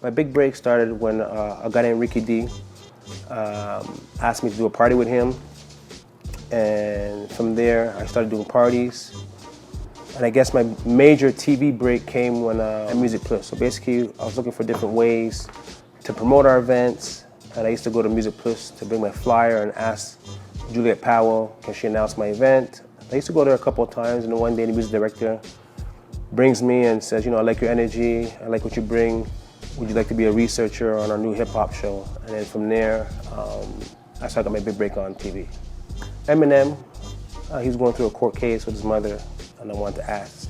My big break started when a guy named Ricky D asked me to do a party with him. And from there, I started doing parties. And I guess my major TV break came when at Musique Plus. So basically, I was looking for different ways to promote our events. And I used to go to Musique Plus to bring my flyer and ask Juliet Powell, can she announce my event? I used to go there a couple of times, and then one day the music director brings me and says, you know, I like your energy, I like what you bring. Would you like to be a researcher on our new hip hop show? And then from there, that's how I got my big break on TV. Eminem, he was going through a court case with his mother, and I wanted to ask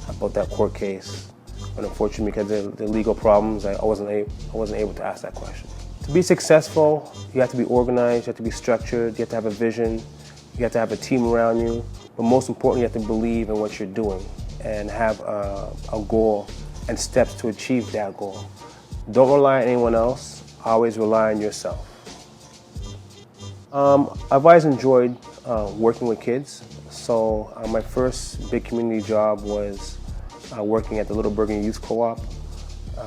about that court case. But unfortunately, because of the legal problems, I wasn't able to ask that question. To be successful, you have to be organized, you have to be structured, you have to have a vision, you have to have a team around you, but most importantly, you have to believe in what you're doing and have a goal and steps to achieve that goal. Don't rely on anyone else, always rely on yourself. I've always enjoyed working with kids, so my first big community job was working at the Little Burgundy Youth Co-op,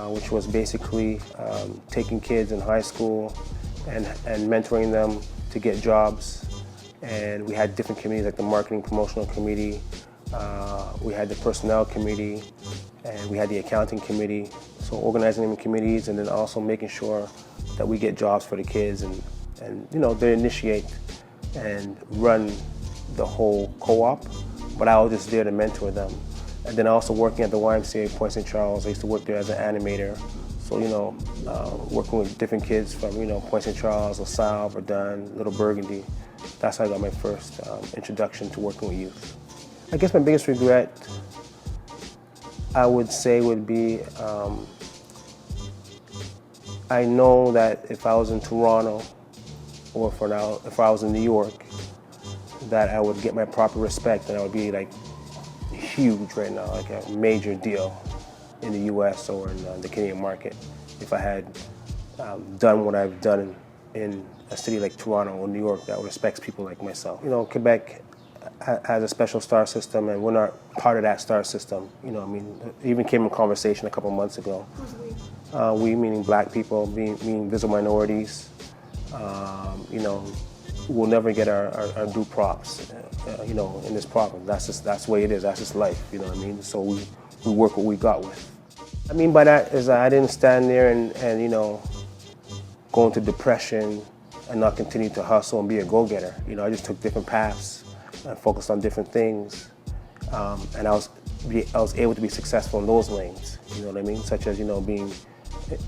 which was basically taking kids in high school and mentoring them to get jobs. And we had different committees like the marketing promotional committee, we had the personnel committee, and we had the accounting committee. So organizing them in committees and then also making sure that we get jobs for the kids and you know, they initiate and run the whole co-op, but I was just there to mentor them. And then also working at the YMCA Point St. Charles, I used to work there as an animator. So, you know, working with different kids from, you know, Point St. Charles, LaSalle, Verdun, Little Burgundy. That's how I got my first introduction to working with youth. I guess my biggest regret, I would say, would be I know that if I was in Toronto or if I was in New York, that I would get my proper respect and I would be like huge right now, like a major deal in the US or in the Canadian market if I had done what I've done in a city like Toronto or New York that respects people like myself. You know, Quebec has a special star system and we're not part of that star system. You know, I mean, it even came in conversation a couple months ago. Who's we? We meaning black people, meaning visible minorities. You know, we'll never get our due props, you know, in this province. That's the way it is, that's just life, you know what I mean? So we work what we got with. I mean by that is I didn't stand there and you know, go into depression and not continue to hustle and be a go-getter. You know, I just took different paths and focused on different things. And I was able to be successful in those lanes, you know what I mean? Such as, you know, being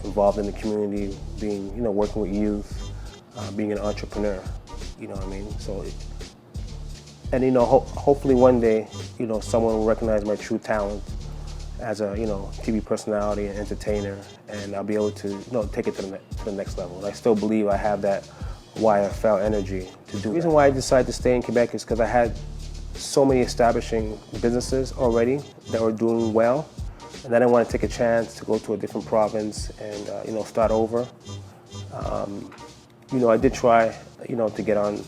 involved in the community, being, you know, working with youth, being an entrepreneur, you know what I mean? So, and you know, hopefully one day, you know, someone will recognize my true talent as a, you know, TV personality and entertainer, and I'll be able to, you know, take it to the next level. And I still believe I have that YFL energy to do that. The reason why I decided to stay in Quebec is because I had so many establishing businesses already that were doing well, and I didn't want to take a chance to go to a different province and, you know, start over. You know, I did try, you know, to get on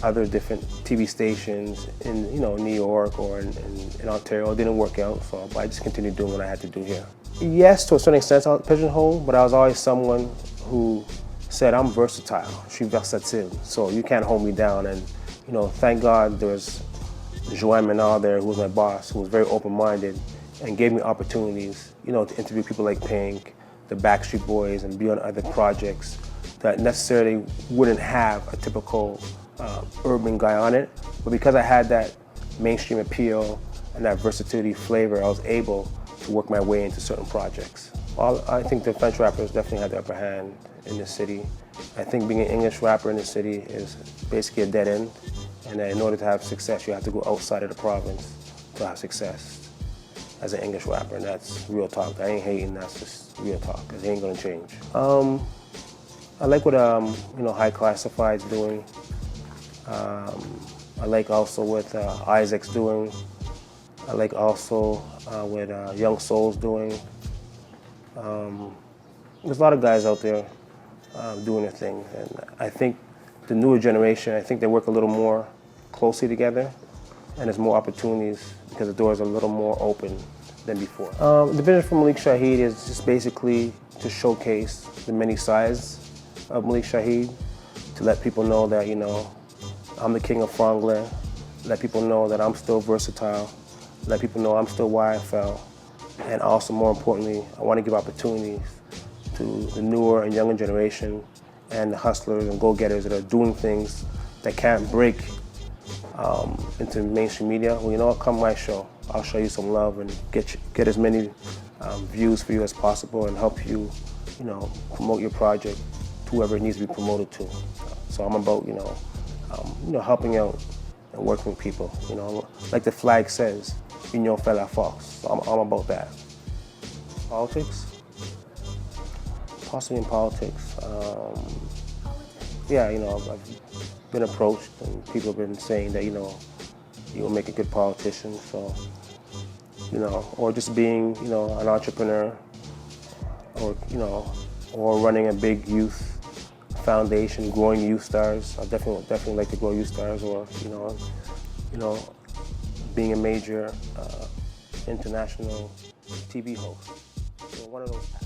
other different TV stations in, you know, New York or in Ontario. It didn't work out, so I just continued doing what I had to do here. Yes, to a certain extent, I was pigeonholed, but I was always someone who said, I'm versatile, je suis versatile, so you can't hold me down. And, you know, thank God there was Joanne Menard there, who was my boss, who was very open-minded and gave me opportunities, you know, to interview people like Pink, the Backstreet Boys, and be on other projects that necessarily wouldn't have a typical urban guy on it. But because I had that mainstream appeal and that versatility flavor, I was able to work my way into certain projects. Well, I think the French rappers definitely had the upper hand in the city. I think being an English rapper in the city is basically a dead end. And in order to have success, you have to go outside of the province to have success as an English rapper, and that's real talk. I ain't hating, that's just real talk, because it ain't gonna change. I like what you know, High Classified's doing. I like also what Isaac's doing. I like also what Young Soul's doing. There's a lot of guys out there doing their thing, and I think the newer generation, I think they work a little more closely together, and there's more opportunities because the doors are a little more open than before. The vision for Malik Shaheed is just basically to showcase the many sides of Malik Shaheed, to let people know that, you know, I'm the king of franglais, let people know that I'm still versatile, let people know I'm still YFL, and also, more importantly, I want to give opportunities to the newer and younger generation and the hustlers and go-getters that are doing things that can't break into mainstream media. Well, you know what, come my show. I'll show you some love and get as many views for you as possible and help you, you know, promote your project to whoever it needs to be promoted to. So I'm about, you know, helping out and working with people. You know, like the flag says, Union fait la force. So I'm about that. Politics? Possibly in politics. Yeah, you know, I've been approached and people have been saying that, you know, you'll make a good politician. So, you know, or just being, you know, an entrepreneur, or, you know, or running a big youth foundation, growing youth stars. I definitely like to grow youth stars, or, you know, being a major international TV host. So one of those.